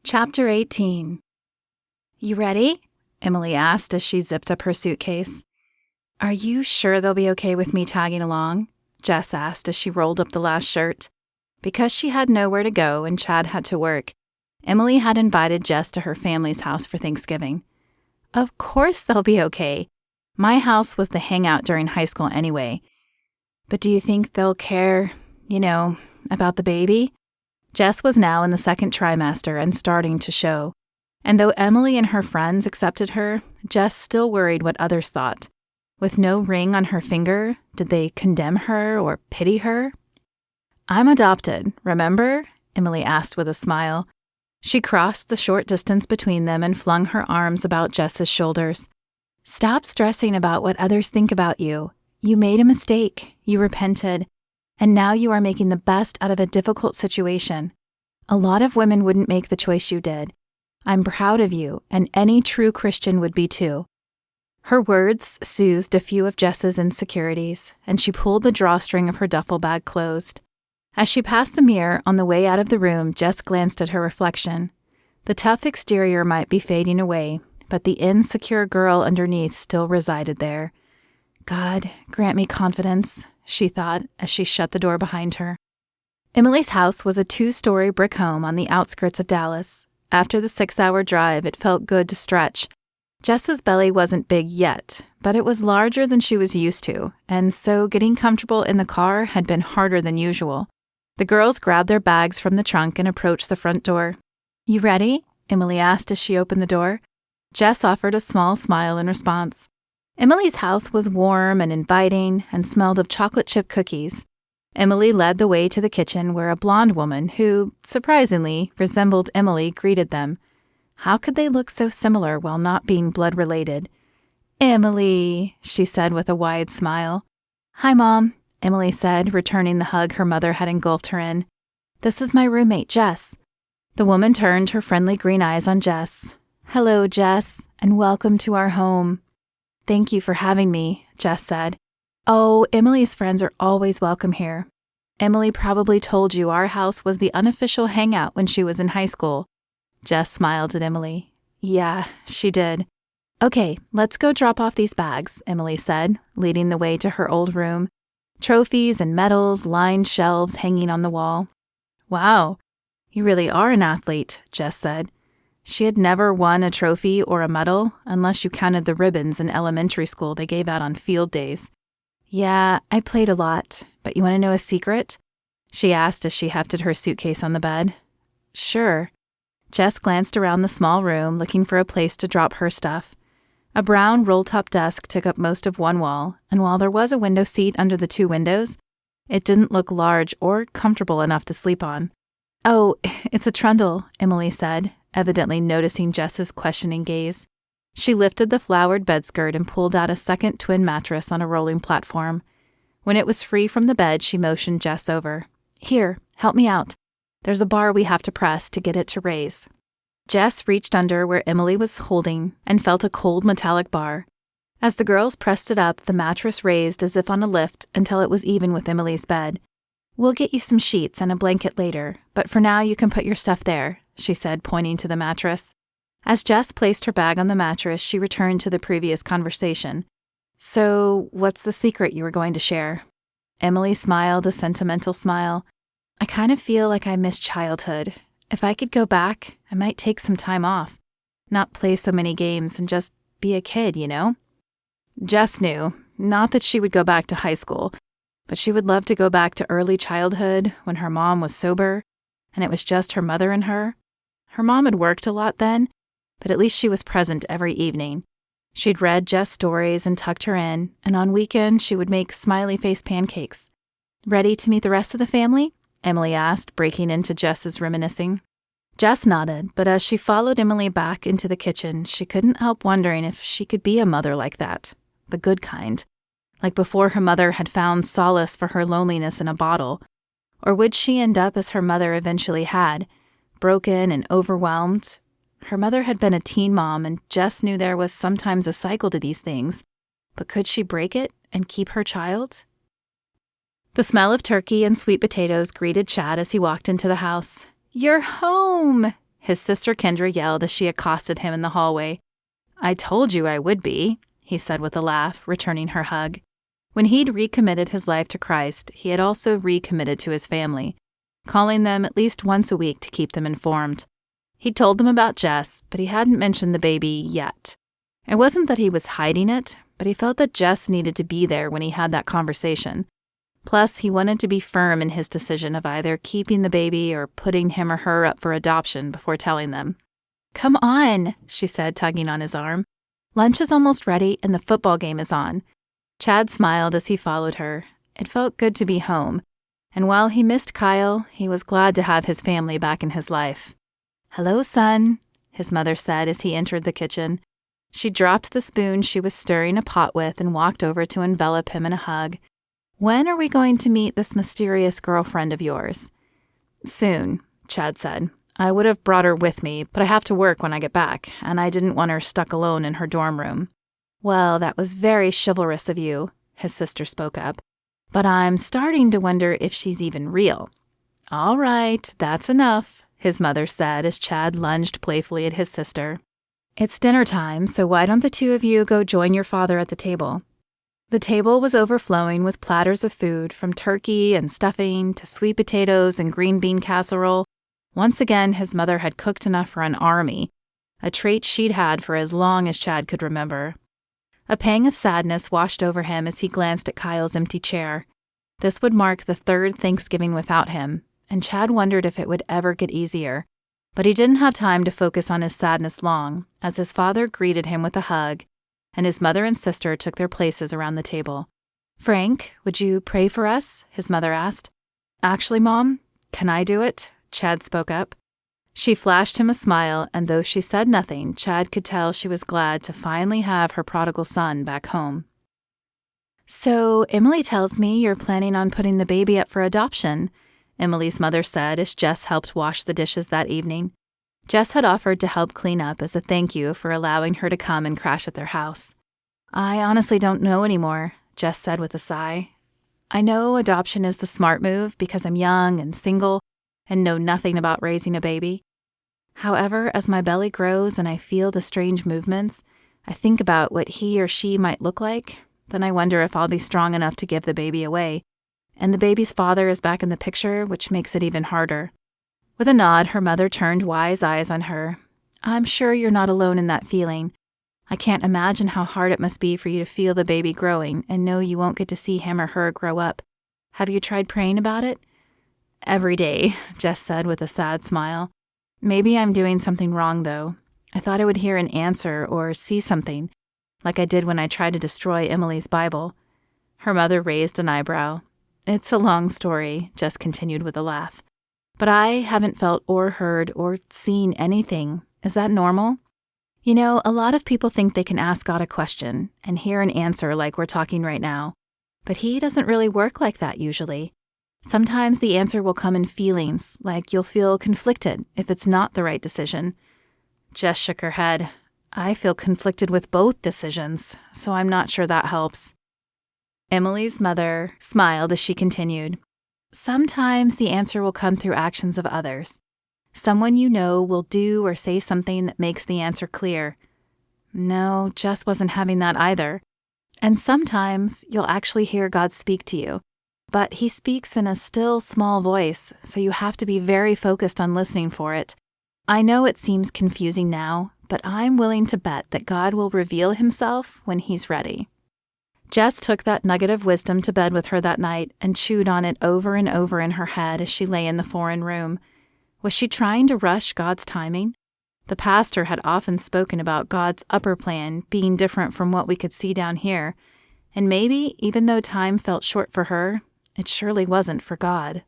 Chapter 18. You ready? Emily asked as she zipped up her suitcase. Are you sure they'll be okay with me tagging along? Jess asked as she rolled up the last shirt. Because she had nowhere to go and Chad had to work, Emily had invited Jess to her family's house for Thanksgiving. Of course they'll be okay. My house was the hangout during high school anyway. But do you think they'll care, about the baby? Jess was now in the second trimester and starting to show. And though Emily and her friends accepted her, Jess still worried what others thought. With no ring on her finger, did they condemn her or pity her? I'm adopted, remember? Emily asked with a smile. She crossed the short distance between them and flung her arms about Jess's shoulders. Stop stressing about what others think about you. You made a mistake. You repented. And now you are making the best out of a difficult situation. A lot of women wouldn't make the choice you did. I'm proud of you, and any true Christian would be too. Her words soothed a few of Jess's insecurities, and she pulled the drawstring of her duffel bag closed. As she passed the mirror on the way out of the room, Jess glanced at her reflection. The tough exterior might be fading away, but the insecure girl underneath still resided there. God, grant me confidence, she thought as she shut the door behind her. Emily's house was a 2-story brick home on the outskirts of Dallas. After the 6-hour drive, it felt good to stretch. Jess's belly wasn't big yet, but it was larger than she was used to, and so getting comfortable in the car had been harder than usual. The girls grabbed their bags from the trunk and approached the front door. You ready? Emily asked as she opened the door. Jess offered a small smile in response. Emily's house was warm and inviting and smelled of chocolate chip cookies. Emily led the way to the kitchen where a blonde woman who, surprisingly, resembled Emily greeted them. How could they look so similar while not being blood-related? Emily, she said with a wide smile. Hi, Mom, Emily said, returning the hug her mother had engulfed her in. This is my roommate, Jess. The woman turned her friendly green eyes on Jess. Hello, Jess, and welcome to our home. Thank you for having me, Jess said. Oh, Emily's friends are always welcome here. Emily probably told you our house was the unofficial hangout when she was in high school. Jess smiled at Emily. Yeah, she did. Okay, let's go drop off these bags, Emily said, leading the way to her old room. Trophies and medals lined shelves hanging on the wall. Wow, you really are an athlete, Jess said. She had never won a trophy or a medal, unless you counted the ribbons in elementary school they gave out on field days. Yeah, I played a lot, but you want to know a secret? She asked as she hefted her suitcase on the bed. Sure. Jess glanced around the small room, looking for a place to drop her stuff. A brown roll-top desk took up most of one wall, and while there was a window seat under the 2 windows, it didn't look large or comfortable enough to sleep on. Oh, it's a trundle, Emily said, evidently noticing Jess's questioning gaze. She lifted the flowered bedskirt and pulled out a second twin mattress on a rolling platform. When it was free from the bed, she motioned Jess over. Here, help me out. There's a bar we have to press to get it to raise. Jess reached under where Emily was holding and felt a cold metallic bar. As the girls pressed it up, the mattress raised as if on a lift until it was even with Emily's bed. We'll get you some sheets and a blanket later, but for now you can put your stuff there, she said, pointing to the mattress. As Jess placed her bag on the mattress, she returned to the previous conversation. So, what's the secret you were going to share? Emily smiled a sentimental smile. I kind of feel like I miss childhood. If I could go back, I might take some time off. Not play so many games and just be a kid, Jess knew, not that she would go back to high school, but she would love to go back to early childhood when her mom was sober, and it was just her mother and her. Her mom had worked a lot then, but at least she was present every evening. She'd read Jess stories and tucked her in, and on weekends she would make smiley-face pancakes. Ready to meet the rest of the family? Emily asked, breaking into Jess's reminiscing. Jess nodded, but as she followed Emily back into the kitchen, she couldn't help wondering if she could be a mother like that, the good kind. Like before her mother had found solace for her loneliness in a bottle. Or would she end up as her mother eventually had, broken and overwhelmed? Her mother had been a teen mom, and Jess knew there was sometimes a cycle to these things. But could she break it and keep her child? The smell of turkey and sweet potatoes greeted Chad as he walked into the house. You're home! his sister Kendra yelled as she accosted him in the hallway. "I told you I would be," he said with a laugh, returning her hug. When he'd recommitted his life to Christ, he had also recommitted to his family, calling them at least once a week to keep them informed. He'd told them about Jess, but he hadn't mentioned the baby yet. It wasn't that he was hiding it, but he felt that Jess needed to be there when he had that conversation. Plus, he wanted to be firm in his decision of either keeping the baby or putting him or her up for adoption before telling them. "Come on," she said, tugging on his arm. "Lunch is almost ready and the football game is on." Chad smiled as he followed her. It felt good to be home, and while he missed Kyle, he was glad to have his family back in his life. "Hello, son," his mother said as he entered the kitchen. She dropped the spoon she was stirring a pot with and walked over to envelop him in a hug. "When are we going to meet this mysterious girlfriend of yours?" "Soon," Chad said. "I would have brought her with me, but I have to work when I get back, and I didn't want her stuck alone in her dorm room." "Well, that was very chivalrous of you," his sister spoke up. "But I'm starting to wonder if she's even real." "All right, that's enough," his mother said as Chad lunged playfully at his sister. "It's dinner time, so why don't the two of you go join your father at the table?" The table was overflowing with platters of food, from turkey and stuffing to sweet potatoes and green bean casserole. Once again, his mother had cooked enough for an army, a trait she'd had for as long as Chad could remember. A pang of sadness washed over him as he glanced at Kyle's empty chair. This would mark the third Thanksgiving without him, and Chad wondered if it would ever get easier. But he didn't have time to focus on his sadness long, as his father greeted him with a hug, and his mother and sister took their places around the table. "Frank, would you pray for us?" his mother asked. "Actually, Mom, can I do it?" Chad spoke up. She flashed him a smile, and though she said nothing, Chad could tell she was glad to finally have her prodigal son back home. "So, Emily tells me you're planning on putting the baby up for adoption," Emily's mother said as Jess helped wash the dishes that evening. Jess had offered to help clean up as a thank you for allowing her to come and crash at their house. "I honestly don't know anymore," Jess said with a sigh. "I know adoption is the smart move because I'm young and single and know nothing about raising a baby. However, as my belly grows and I feel the strange movements, I think about what he or she might look like. Then I wonder if I'll be strong enough to give the baby away. And the baby's father is back in the picture, which makes it even harder." With a nod, her mother turned wise eyes on her. "I'm sure you're not alone in that feeling. I can't imagine how hard it must be for you to feel the baby growing and know you won't get to see him or her grow up. Have you tried praying about it?" "Every day," Jess said with a sad smile. "Maybe I'm doing something wrong, though. I thought I would hear an answer or see something, like I did when I tried to destroy Emily's Bible." Her mother raised an eyebrow. "It's a long story," Jess continued with a laugh. "But I haven't felt or heard or seen anything. Is that normal? You know, a lot of people think they can ask God a question and hear an answer like we're talking right now. But He doesn't really work like that usually. Sometimes the answer will come in feelings, like you'll feel conflicted if it's not the right decision." Jess shook her head. "I feel conflicted with both decisions, so I'm not sure that helps." Emily's mother smiled as she continued. "Sometimes the answer will come through actions of others. Someone you know will do or say something that makes the answer clear." No, Jess wasn't having that either. "And sometimes you'll actually hear God speak to you. But He speaks in a still, small voice, so you have to be very focused on listening for it. I know it seems confusing now, but I'm willing to bet that God will reveal Himself when He's ready." Jess took that nugget of wisdom to bed with her that night and chewed on it over and over in her head as she lay in the foreign room. Was she trying to rush God's timing? The pastor had often spoken about God's upper plan being different from what we could see down here, and maybe, even though time felt short for her, it surely wasn't for God.